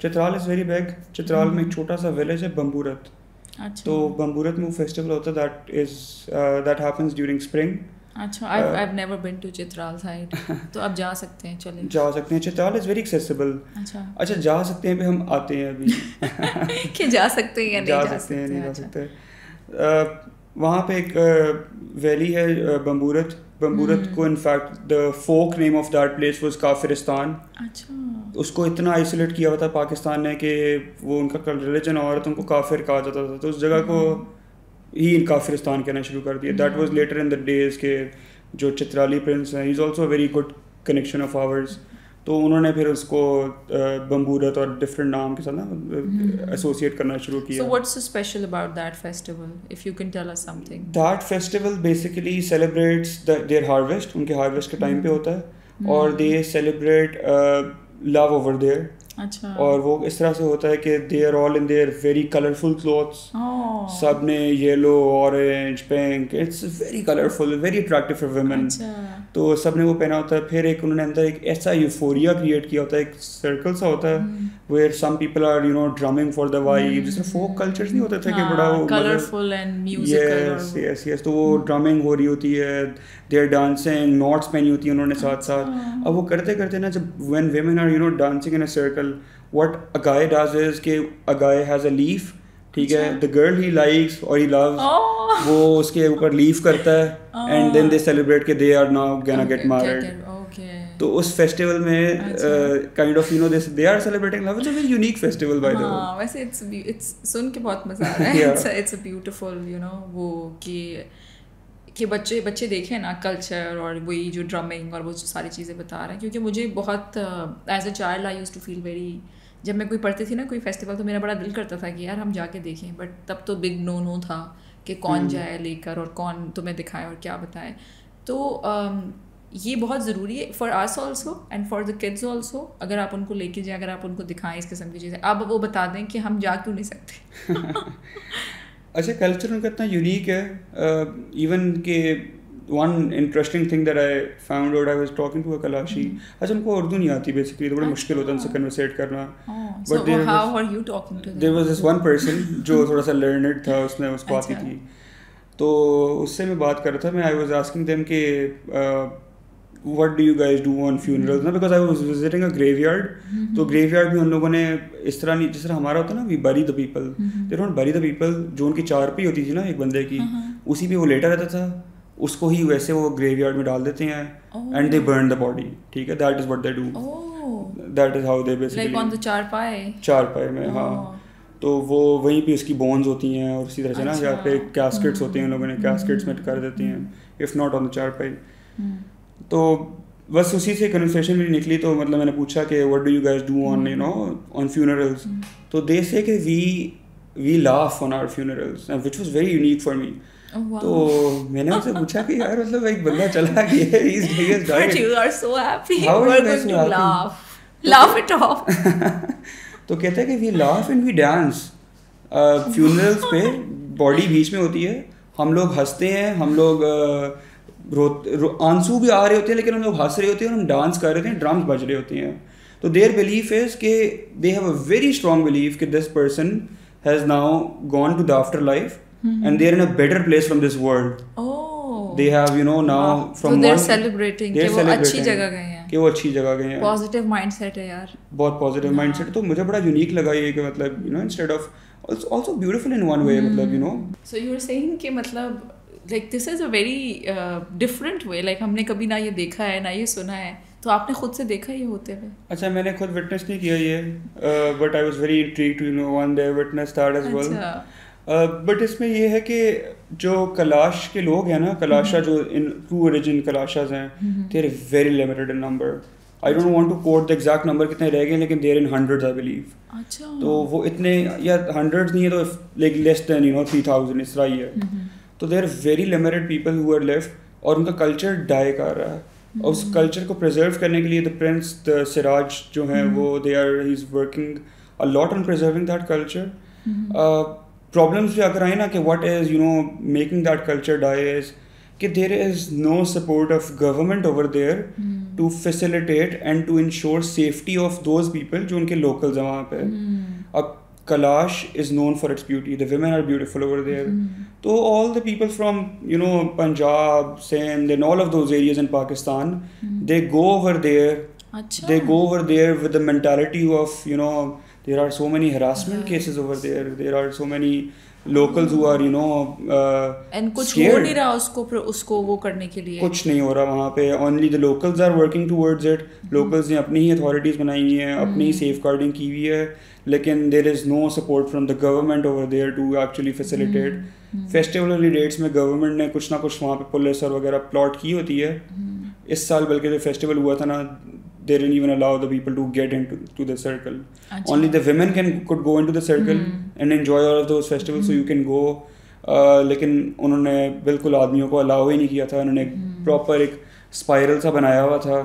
Chitral is very big. Chitral में एक छोटा सा विलेज है बम्बूरत. अच्छा. तो बम्बूरत में वो फेस्टिवल होता है that happens during spring. अच्छा, I've never been to Chitral side. तो आप जा सकते हैं, चलें. जा सकते हैं. Chitral is very accessible. अच्छा जा सकते हैं, भी हम आते हैं अभी. कि जा सकते हैं या नहीं जा सकते हैं? नहीं जा सकते. वहाँ पे एक वैली है बम्बूरत को in fact the folk name of that place was Kafiristan. अच्छा. उसको इतना आइसोलेट किया हुआ था पाकिस्तान ने कि वो उनका रिलीजन और तो उनको काफिर कहा जाता था, तो उस जगह को ही काफिरिस्तान कहना शुरू कर दिया. That was later in the days के जो चित्राली प्रिंस हैं, he is also very good connection of hours. तो उन्होंने फिर उसको बम्बूरत और डिफरेंट नाम के साथ ना एसोसिएट करना शुरू किया. So what's so special about that festival, if you can tell us something? That festival basically celebrates their harvest. उनके harvest के टाइम पे होता है और they celebrate love over there. अच्छा. और वो इस तरह से होता है कि they are all in their very colorful clothes. सब ने yellow, orange, pink, it's very colourful, very attractive for women. तो सब ने वो पहना होता है. फिर एक उन्होंने अंदर एक ऐसा यूफोरिया क्रिएट किया होता है, एक सर्कल सा होता है where some people are drumming for the vibe. जैसे फोक कल्चर्स नहीं होते थे कि बड़ा वो कलरफुल एंड म्यूजिकल. यस. तो वो ड्रमिंग हो रही होती है, दे आर डांसिंग, नोट्स पहनी होती है उन्होंने साथ साथ. अब वो करते करते ना, जब when women are dancing in a circle, what a guy does is कि a guy has a leaf. ठीक है, द गर्ल ही लाइक्स और ही लव्स, वो उसके ऊपर लीव करता है एंड देन दे सेलिब्रेट कि they are now gonna get married. तो उस फेस्टिवल में kind of they are celebrating love. It's a very unique festival by the way. वैसे इट्स सुन के बहुत मजा आ रहा है. इट्स अ ब्यूटीफुल वो कि बच्चे देखें ना कल्चर और वही जो ड्रमिंग और वो जो सारी चीज़ें बता रहे हैं. क्योंकि मुझे बहुत as a child I used to feel very, जब मैं कोई पढ़ती थी ना कोई फेस्टिवल, तो मेरा बड़ा दिल करता था कि यार हम जाके देखें. बट तब तो बिग नो था कि कौन जाए लेकर और कौन तुम्हें दिखाए और क्या बताए. तो ये बहुत ज़रूरी है for us also and for the kids also. अगर आप उनको लेके जाएं, अगर आप उनको दिखाएं इस किस्म की चीज़ें, अब वो बता दें कि हम जा क्यों नहीं सकते. अच्छा, कल्चर उनका इतना यूनिक है. इवन के one interesting thing that I found out, I was talking to a Kalashi. अच्छा, उनको उर्दू नहीं आती बेसिकली, तो बड़ा मुश्किल होता है उनसे कन्वर्सेट करना. So how are you talking to them? There was this one person जो थोड़ा सा learned था, उसने उसको आती थी. तो उससे मैं बात कर रहा था. मैं I was asking them कि what do you guys do on funerals? ना, because I was visiting a graveyard. तो graveyard में उन लोगों ने इस तरह नहीं, जिस तरह हमारा होता है ना, we bury the people. They don't bury the people. जो उनकी चारपाई होती थी ना एक बंदे की, उसी पे वो लेटा रहता था, उसको ही वैसे वो ग्रेवयार्ड में डाल देते हैं and they burn the body. ठीक है, that is what they do. That is how they basically, like on the चारपाई में. हाँ, तो वो वहीं पे उसकी बोन्स होती हैं और उसी तरह से ना यहाँ पे कैस्केट्स होते हैं, उन लोगों ने कैस्केट्स में कर देते हैं, इफ़ नॉट ऑन द चारपाई. तो बस उसी से कन्वर्सेशन भी निकली. तो मतलब मैंने पूछा कि what do you guys do on on funerals. तो दे से कि we laugh on our funerals, which was very unique for me. तो मैंने उनसे पूछा कि यार मतलब एक बंदा चला गया, he has died. But you are so happy. How are you going to laugh it off? तो कहते हैं कि we laugh and we dance. Funerals पे बॉडी बीच में होती है, हम लोग हंसते हैं, हम लोग आंसू भी आ रहे होते हैं, लेकिन हम लोग हंस रहे होते हैं, हम डांस कर रहे होते हैं, ड्रम्स बज रहे होते हैं. तो देयर बिलीफ इज कि they have a very strong belief कि this person has now gone to the afterlife and they are in a better place from this world. They have now from so they're celebrating कि वो अच्छी जगह गए हैं, कि वो अच्छी जगह गए हैं. पॉजिटिव माइंडसेट है यार, बहुत पॉजिटिव माइंडसेट. तो मुझे बड़ा यूनिक लगा ये कि मतलब instead of also beautiful in one way, मतलब so you were saying कि मतलब like this is a very different way, like हमने कभी ना ये देखा है ना ये सुना है तो आपने खुद से देखा ये होते हुए? अच्छा, मैंने खुद विटनेस नहीं किया ये, but I was very intrigued to one day witness that as well. But इसमें ये है कि जो कलाश के लोग हैं ना, कलाशा जो इन ट्रू ओरिजिन कलाशाज हैं, they are very limited in number. I don't want to quote the exact number कितने रह गए, लेकिन they're in hundreds I believe. अच्छा। तो वो इतने, या हंड्रेड्स नहीं है तो लाइक लेस देन 3000 इस तरह ही है। तो they're very limited people who are left, और उनका कल्चर डाई कर रहा है। और उस कल्चर को प्रिजर्व करने के लिए द प्रिंस द सिराज जो हैं वो they are he is working a lot on preserving that culture. Problems भी अगर आए ना कि what is making that culture die is कि there is no support of government over there to facilitate and to ensure safety of those people जो उनके locals हैं वहाँ पे। अब Kalash is known for its beauty. The women are beautiful over there. So all the people from Punjab, Sindh, and all of those areas in Pakistan, they go over there. Achha. They go over there with the mentality of there are so many harassment cases over there. There are so many locals who are and कुछ हो नहीं रहा उसको वो करने के लिए। कुछ नहीं हो रहा वहाँ पे। Only the locals are working towards it. Locals ने अपनी ही authorities बनाई हुई हैं, अपनी ही safeguarding की हुई है, लेकिन there is no support from the government over there to actually facilitate. Festival वाली dates में government ने कुछ ना कुछ वहाँ पे पुलिस और वगैरह प्लॉट की होती है। इस साल बल्कि जो फेस्टिवल हुआ था ना, they didn't even allow the people to get into the circle. Achha. Only the women could go into the circle and enjoy all of those festivals, so you can go. लेकिन उन्होंने बिल्कुल आदमियों को allow ही नहीं किया था। उन्होंने proper एक स्पाइरल सा बनाया हुआ था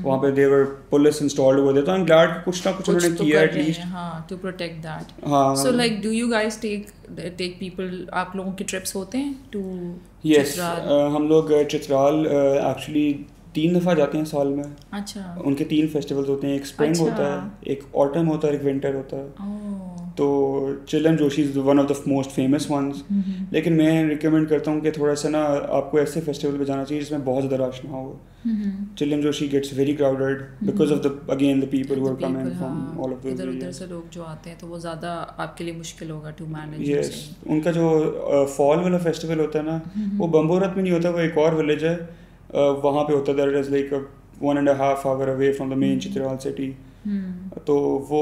वहाँ पे। देवर पुलिस इंस्टॉल्ड हुए थे। तो आई एम ग्लैड कुछ ना कुछ उन्होंने किया एटलीस्ट, हाँ, टू प्रोटेक्ट दैट। हाँ। So like do you guys take people, आप लोगों के ट्रिप्स होते हैं टू चित्राल? हम लोग चित्राल एक्चुअली 3 दफ़ा जाते हैं साल में। अच्छा। उनके 3 फेस्टिवल्स होते हैं, एक स्प्रिंग होता है, एक ऑटम होता है, एक विंटर होता है। तो Chilam Joshi is one of the most famous ones. लेकिन मैं रिकमेंड करता हूँ कि थोड़ा सा ना आपको ऐसे फेस्टिवल पे जाना चाहिए जिसमें बहुत ज़्यादा रश ना हो। Chilam Joshi gets very crowded because of the people who are coming from all of those इधर उधर से लोग जो आते हैं, तो वो ज़्यादा आपके लिए मुश्किल होगा टू मैनेज। यस, उनका जो फॉल वाला फेस्टिवल होता है ना, वो बम्बोरत में नहीं होता, वो एक और विलेज है वहाँ पे होता है। That is like 1.5 hour away from the main Chitral city. तो वो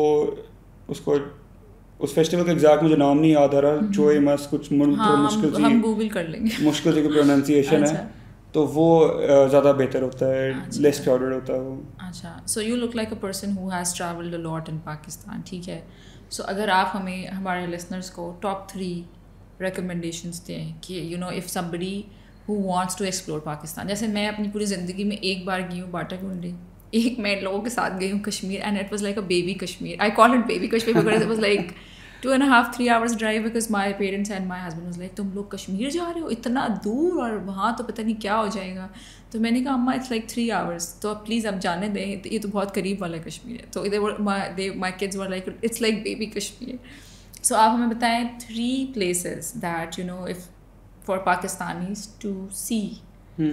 उसको उस फेस्टिवल का एग्जैक्ट मुझे नाम नहीं याद आ रहा, चोए मस कुछ मुश्किल सी, हम गूगल कर लेंगे, मुश्किल सी प्रोनाउंसिएशन है। तो वो ज़्यादा बेहतर होता है, लेस क्राउडेड होता है वो। अच्छा, so you look like a person who has travelled a lot in Pakistan, ठीक है। सो अगर आप हमें, हमारे लिसनर्स को टॉप 3 रिकमेंडेशंस दें कि if somebody who wants to explore Pakistan. जैसे मैं अपनी पूरी ज़िंदगी में एक बार गई हूँ बाटागुंडी, एक मैं लोगों के साथ गई हूँ Kashmir, and it was like a baby Kashmir. I call it baby Kashmir because it was like 2.5-3 hours drive, because my parents and my husband was like तुम लोग कश्मीर जा रहे हो इतना दूर, और वहाँ तो पता नहीं क्या हो जाएगा। तो मैंने कहा अम्मा इट्स लाइक 3 hours, तो अब प्लीज़ अब जाने दें, ये तो बहुत करीब वाला कश्मीर है। तो my kids were like it's like baby Kashmir. So आप हमें बताएं 3 places that if for Pakistanis to see,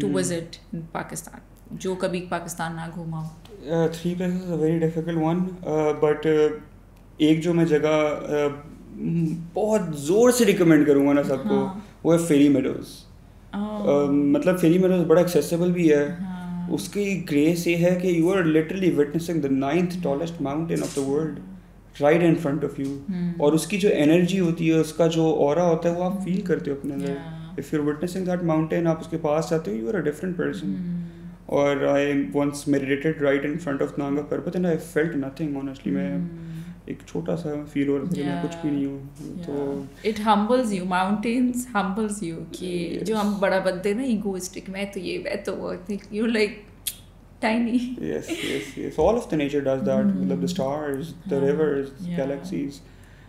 to visit in Pakistan, जो कभी पाकिस्तान ना घूमा हो। 3 places is a very difficult one, but एक जो मैं जगह बहुत ज़ोर से रिकमेंड करूँगा ना सबको, वो है फेरी मेडोज़। मतलब फेरी मेडोज़ बड़ा एक्सेसिबल भी है। उसकी ग्रेस ये है कि you are literally witnessing the 9th tallest mountain of the world right in front of you, और उसकी जो एनर्जी होती है, उसका जो ऑरा होता है, वो आप फील करते हो अपने अंदर। If you're witnessing that mountain, आप उसके पास जाते हो, you are a different person. और I once meditated right in front of Nanga Parbat and I felt nothing, honestly. मैं एक छोटा सा फील हो रहा था, मैं कुछ भी नहीं हूँ। तो it humbles you, mountains humbles you, कि जो हम बड़ा बनते हैं ना egoistic, मैं तो ये, मैं तो वो, you're like tiny. Yes. All of the nature does that. मतलब the stars, the rivers, galaxies.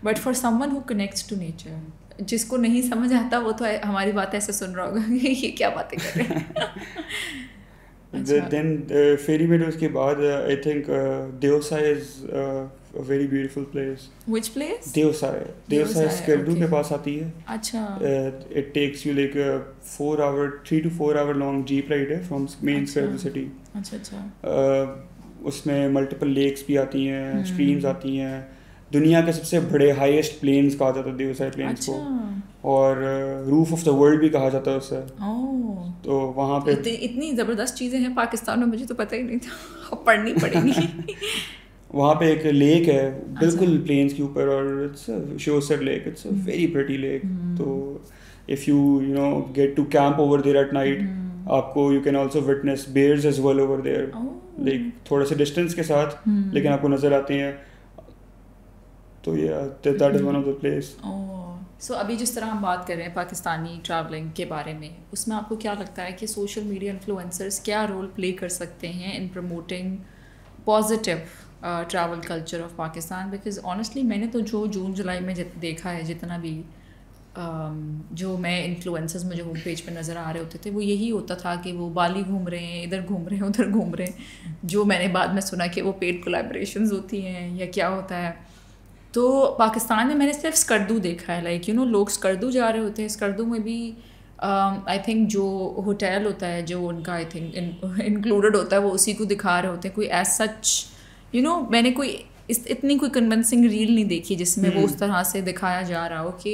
But for someone who connects to nature, जिसको नहीं समझ आता वो तो हमारी बात ऐसे सुन रहा होगा कि ये क्या बातें कर रहे हैं। Then फेरी मेडोज़ के बाद I think Deosai is a very beautiful place. Which place? Deosai Skardu के पास आती है। अच्छा। It takes you like a 3 to 4 hour long jeep ride है from main स्कर्दू city. अच्छा। उसमें multiple lakes भी आती हैं, streams आती हैं। दुनिया के सबसे बड़े हाईएस्ट प्लेन्स कहा जाता है देवसाई प्लेन्स को, और रूफ ऑफ द वर्ल्ड भी कहा जाता है उसे। तो वहाँ पे इतनी ज़बरदस्त चीज़ें हैं पाकिस्तान में, मुझे तो पता ही नहीं था। पढ़नी पड़ेगी। वहाँ पे एक लेक है बिल्कुल प्लेन्स के ऊपर, और it's Shausar lake, it's a very pretty lake. तो if you know get to camp over there at night, आपको you can also witness bears as well over there, like थोड़े से डिस्टेंस के साथ, लेकिन आपको नज़र आते हैं। तो that is one of the place. So अभी जिस तरह हम बात कर रहे हैं पाकिस्तानी ट्रैवलिंग के बारे में, उसमें आपको क्या लगता है कि सोशल मीडिया इन्फ्लुएंसर्स क्या रोल प्ले कर सकते हैं इन promoting positive travel culture of Pakistan? Because honestly मैंने तो जो जून जुलाई में देखा है, जितना भी जो मैं इन्फ्लुएंसर्स मुझे होम पेज पे नज़र आ रहे होते थे, वो यही होता था कि वो बाली घूम रहे हैं, इधर घूम रहे हैं, उधर घूम रहे हैं। जो मैंने बाद में सुना कि वो पेड कोलैबोरेशंस होती हैं या क्या होता है। तो पाकिस्तान में मैंने सिर्फ स्कर्दू देखा है, लाइक लोग स्कर्दू जा रहे होते हैं। स्कर्दू में भी आई थिंक जो होटल होता है जो उनका आई थिंक इंक्लूडेड होता है, वो उसी को दिखा रहे होते हैं। कोई एज सच मैंने कोई इतनी कोई कन्विंसिंग रील नहीं देखी जिसमें वो उस तरह से दिखाया जा रहा हो कि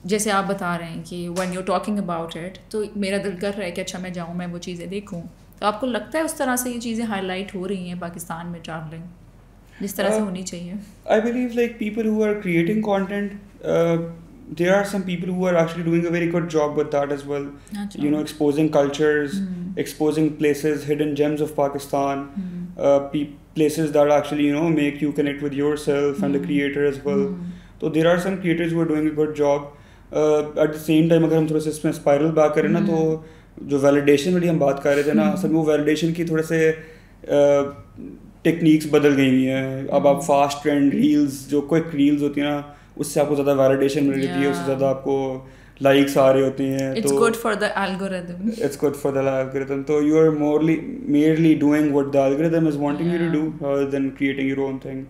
जैसे आप बता रहे हैं कि when you talking about it, तो मेरा दिल कर रहा है कि अच्छा मैं जाऊँ, मैं वो चीज़ें देखूँ। तो आपको लगता है उस तरह से ये चीज़ें हाईलाइट हो रही हैं पाकिस्तान में ट्रैवलिंग जिस तरह से होनी चाहिए? I believe like people who are creating content, there are some people who are actually doing a very good job with that as well. Exposing cultures, exposing places, hidden gems of Pakistan, places that actually make you connect with yourself and the creator as well. So there are some creators who are doing a good job. At the same time, अगर हम थोड़ा सा इसमें spiral back करें ना, तो जो validation वाली हम बात कर रहे थे ना, असल में वो वैलिडेशन की थोड़े से टेक्निक्स बदल गई हुई हैं। अब आप फास्ट ट्रेंड रील्स, जो क्विक रील्स होती हैं ना, उससे आपको ज़्यादा वैलिडेशन मिल रही है, उससे ज़्यादा आपको लाइक्स आ रहे होते हैं। It's good for the algorithm. It's good for the algorithm. So you are merely doing what the algorithm is wanting you to do, rather than creating your own thing.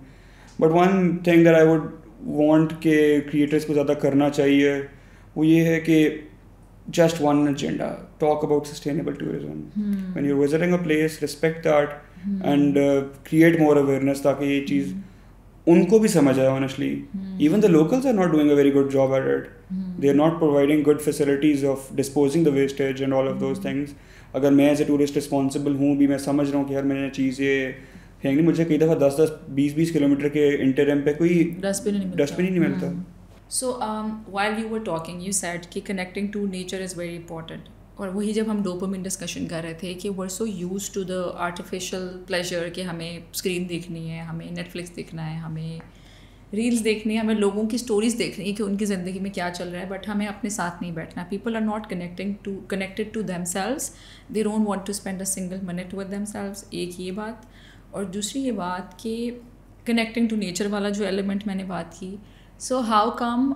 But one thing that I would want के creators को ज़्यादा करना चाहिए, वो ये है कि just one agenda, talk about sustainable tourism. When you're visiting a place, respect that and create more awareness, ताकि ये चीज़ उनको भी समझ आए honestly. Even the locals are not doing a very good job at it. They are not providing good facilities of disposing the wastage and all of those things. अगर मैं as a tourist responsible हूँ भी, मैं समझ रहा हूँ कि यार मैंने चीज़ें फेंकनी, मुझे कई दफ़ा 10-10, 20-20 किलोमीटर के इंटरम पे कोई डस्टबिन ही नहीं मिलता। So while you were talking, you said कि connecting to nature is very important. और वही जब हम डोपामिन डिस्कशन कर रहे थे कि we're so used to the artificial pleasure कि हमें स्क्रीन देखनी है, हमें नेटफ्लिक्स देखना है, हमें रील्स देखनी है, हमें लोगों की स्टोरीज देखनी है कि उनकी ज़िंदगी में क्या चल रहा है, बट हमें अपने साथ नहीं बैठना। People are not connected to themselves, they don't want to spend a single minute with themselves. एक ये बात, और दूसरी ये बात कि कनेक्टिंग टू नेचर वाला जो एलिमेंट मैंने बात की, so how come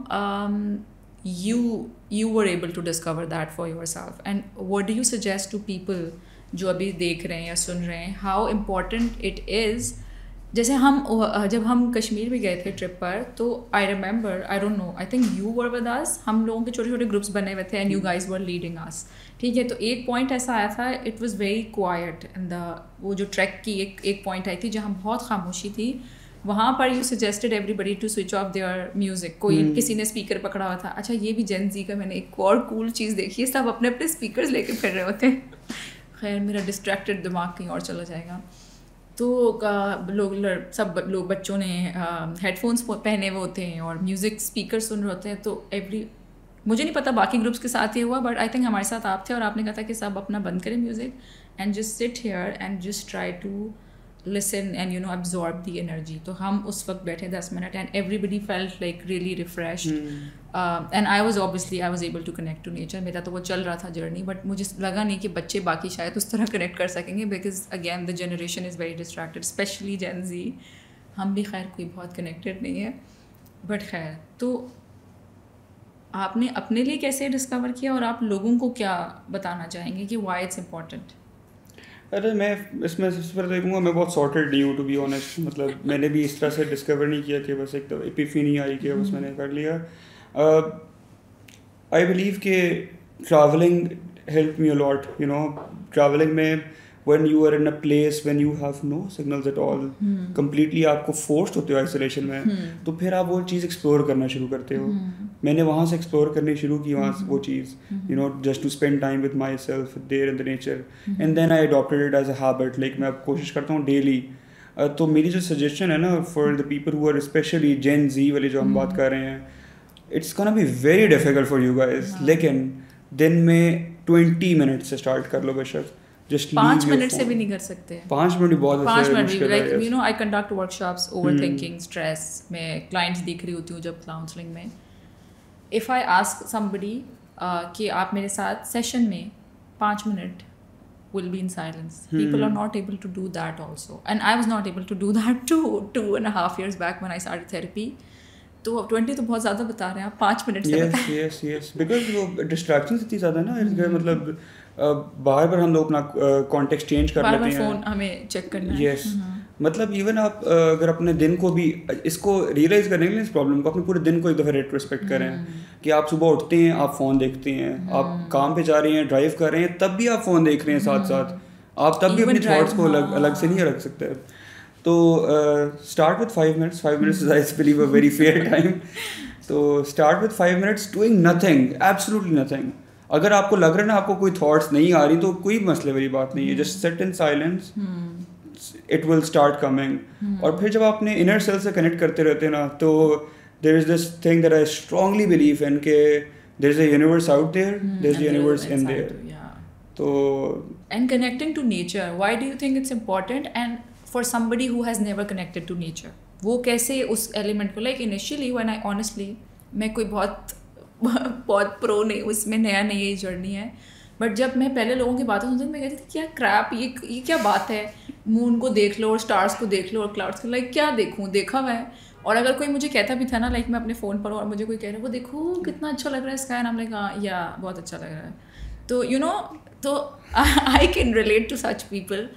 you were able to discover that for yourself, and what do you suggest to people जो अभी देख रहे हैं या सुन रहे हैं, how important it is? जैसे जब हम कश्मीर में गए थे ट्रिप पर, तो I remember, I don't know, I think you were with us, हम लोगों के छोटे छोटे ग्रुप्स बने हुए थे and you guys were leading us, ठीक है। तो एक पॉइंट ऐसा आया था, it was very quite in the, वो जो ट्रैक की एक पॉइंट आई थी जहाँ बहुत खामोशी थी। वहाँ पर you suggested everybody to switch off their music, किसी ने स्पीकर पकड़ा हुआ था। अच्छा, ये भी जेन जी का मैंने एक और कूल चीज़ देखी है, सब अपने अपने स्पीकर्स लेके फिर रहे होते हैं। खैर, मेरा डिस्ट्रैक्टेड दिमाग कहीं और चला जाएगा। तो सब लोग बच्चों ने हेडफोन्स पहने हुए होते हैं और म्यूज़िक स्पीकर सुन रहे होते हैं। तो मुझे नहीं पता बाकी ग्रुप्स के साथ ये हुआ, बट आई थिंक हमारे साथ आप थे और आपने कहा था कि सब अपना बंद करें music and just sit here and just try to listen and absorb the energy. तो हम उस वक्त बैठे 10 minute and everybody felt like really refreshed. And I was able to connect to nature. मेरा तो वो चल रहा था जर्नी, बट मुझे लगा नहीं कि बच्चे बाकी शायद उस तरह कनेक्ट कर सकेंगे, because again the generation is very distracted, especially Gen Z. हम भी खैर कोई बहुत कनेक्टेड नहीं है, बट खैर। तो आपने अपने लिए कैसे डिस्कवर किया और आप लोगों को क्या बताना चाहेंगे कि why it's important? अरे मैं इसमें सबसे पहले देखूँगा, मैं बहुत सॉर्टेड नहीं हूँ टू बी ऑनेस्ट। मतलब मैंने भी इस तरह से डिस्कवर नहीं किया कि बस एक तो एपिफनी आई कि बस मैंने कर लिया। आई बिलीव कि travelling help me a lot, travelling में when you are in a place when you have no signals at all, completely आपको फोर्स्ड होते हो आइसोलेशन में, तो फिर आप वो चीज़ एक्सप्लोर करना शुरू करते हो। मैंने वहाँ से एक्सप्लोर करनी शुरू की वहाँ वो चीज़, you know, just to spend time with myself there in the nature, and then I adopted it as a habit. Like मैं अब कोशिश करता हूँ डेली. तो मेरी जो सजेशन है ना for the people who are specially gen Z वाले जो हम बात कर रहे हैं, it's gonna be very difficult for you guys, लेकिन दिन में 20 मिनट से स्टार्ट कर लो बेशक. जस्ट 5 मिनट से भी नहीं कर सकते. 5 मिनट भी बहुत 5 मिनट भी, like you know, I conduct workshops over thinking, stress में क्लाइंट्स दिख रही होती हूँ जब काउंसलिंग में. इफ़ आई आस्क समबडी कि आप मेरे साथ सेशन में 5 minute will be in silence. People are not able to do that also. And I was not able to do that too 2.5 years back when I started therapy. तो 20 तो बहुत ज़्यादा बता रहे हैं आप, 5 मिनट से बताएं. yes बिकॉज वो डिस्ट्रैक्शंस इतनी ज़्यादा ना, मतलब बार बार हम लोग अपना कॉन्टेक्स्ट चेंज कर लेते हैं, फ़ोन हमें चेक करना है. yes. मतलब इवन आप अगर अपने दिन को भी इसको रियलाइज़ करने के लिए इस प्रॉब्लम को अपने पूरे दिन को एक दफ़ा रेट्रोस्पेक्ट करें कि आप सुबह उठते हैं, आप फ़ोन देखते हैं, आप काम पे जा रहे हैं, ड्राइव कर रहे हैं, तब भी आप फ़ोन देख रहे हैं साथ साथ, आप तब भी अपने थॉट्स को अलग से नहीं रख सकते. तो start with 5 minutes. 5 minutes is I believe a very fair time. तो start with 5 minutes doing nothing, absolutely nothing. अगर आपको लग रहा है ना आपको कोई थॉट्स नहीं आ रही, तो कोई मसले वाली बात नहीं है. Just sit in silence, it will start coming. और फिर जब आप अपने इनर सेल्फ से कनेक्ट करते रहते हैं ना, तो there is this thing that I strongly believe in के there is a universe out there, there is a universe in there. तो and connecting to nature, why do you think it's important? And for somebody who has never connected to nature, वो कैसे उस element को, like initially when I honestly, मैं कोई बहुत pro नहीं, उसमें नया नई जर्नी है, बट जब मैं पहले लोगों की बातें सुनती थी मैं कहती थी क्या क्रैप, ये क्या बात है, मून को देख लो और स्टार्स को देख लो और क्लाउड्स को, लाइक क्या देखूँ, देखा हुआ है. और अगर कोई मुझे कहता भी था ना, लाइक मैं अपने फ़ोन पर और मुझे कोई कह रहा है वो देखो कितना अच्छा लग रहा है स्काई, नाम लाइक हाँ या बहुत अच्छा लग रहा है. तो यू नो, तो I can relate to such people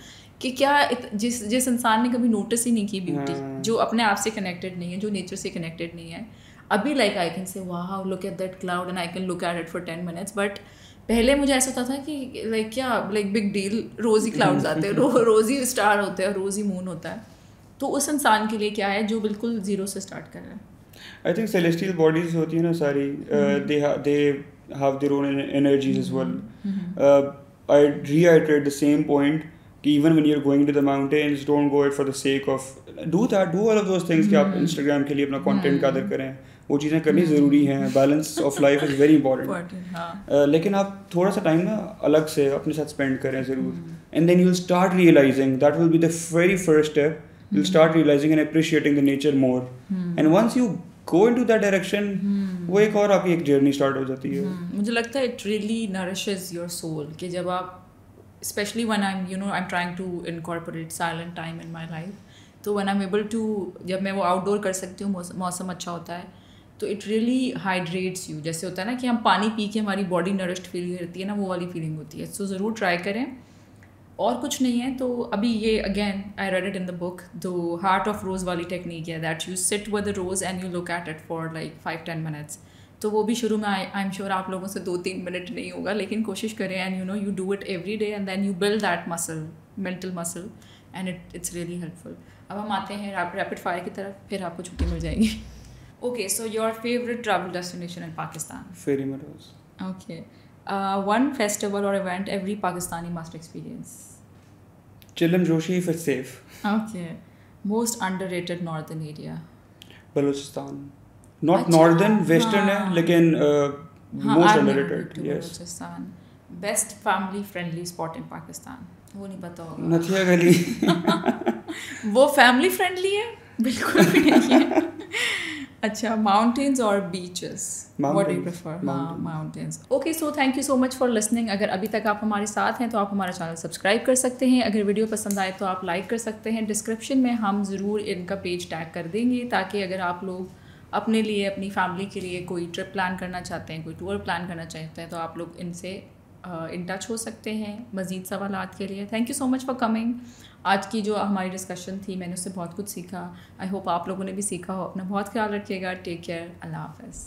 कि क्या जिस इंसान ने कभी नोटिस ही नहीं की ब्यूटी, जो अपने आप से कनेक्टेड नहीं है, जो नेचर से कनेक्टेड नहीं है, अभी like I can say wow look at that cloud and I can look at it for 10 minutes. But पहले मुझे ऐसा होता था कि लाइक क्या, लाइक बिग डील, रोज़ी क्लाउड्स आते हैं, रोज़ी स्टार होते हैं, रोज़ी मून होता है. तो उस इंसान के लिए क्या है जो बिल्कुल ज़ीरो से स्टार्ट कर रहा है? आई थिंक सेलेस्टियल बॉडीज होती है ना सारी, दे have their own energies as well. I reiterate the same point कि even when you're going to the mountains, don't go it for the sake of, do all of those things कि आप Instagram के लिए अपना content gather करें, वो चीज़ें करनी ज़रूरी हैं. Balance of life is very important. लेकिन आप थोड़ा सा टाइम ना अलग से अपने साथ स्पेंड करें ज़रूर, and then you will start realising, that will be the very first step. You will start realising and appreciating the nature more, and once you go into that direction, वो एक और आपकी एक जर्नी स्टार्ट हो जाती है. मुझे लगता है it really nourishes your soul कि जब आप, especially when I'm trying to incorporate silent time in my life, तो when I'm able to, जब मैं वो आउटडोर कर सकती हूँ, मौसम अच्छा होता है, तो इट रियली हाइड्रेट्स यू. जैसे होता है ना कि हम पानी पी के हमारी बॉडी नरिश्ड फील करती है ना, वो वाली फीलिंग होती है. सो ज़रूर ट्राई करें. और कुछ नहीं है तो अभी ये again I read it in the book, the heart of rose वाली टेक्निक है, that you sit with the rose and you look at it for like 5-10 minutes. तो वो भी शुरू में आई एम श्योर आप लोगों से 2-3 मिनट नहीं होगा, लेकिन कोशिश करें and you do it every day and then you build that muscle, mental muscle, and it's really helpful. अब हम आते हैं रैपिड फायर की तरफ, फिर आपको छुट्टी मिल जाएगी. Okay, so your favourite travel destination in Pakistan? Fairy meadows. Okay, one festival और event every Pakistani must experience? Chilam Joshi if it's safe. Okay, most underrated northern area? Balochistan. Not northern, western है लेकिन most underrated. Yes. Balochistan. Best family friendly spot in Pakistan? वो नहीं पता होगा. नथिया गली. वो फैमिली फ्रेंडली है? बिल्कुल भी नहीं है. अच्छा, माउंटेन्स और beaches? What do you prefer? Mountains. Okay, so thank you so much for listening. अगर अभी तक आप हमारे साथ हैं तो आप हमारा चैनल सब्सक्राइब कर सकते हैं. अगर वीडियो पसंद आए तो आप लाइक कर सकते हैं. डिस्क्रिप्शन में हम ज़रूर इनका पेज टैग कर देंगे, ताकि अगर आप लोग अपने लिए, अपनी फैमिली के लिए कोई ट्रिप प्लान करना चाहते हैं, कोई टूर प्लान करना चाहते हैं, तो आप लोग इनसे इन टच हो सकते हैं मज़ीद सवालात के लिए. Thank you so much for coming. आज की जो हमारी डिस्कशन थी, मैंने उससे बहुत कुछ सीखा. आई होप आप लोगों ने भी सीखा हो. अपना बहुत ख्याल रखिएगा. Take care. अल्लाह हाफ़िज़.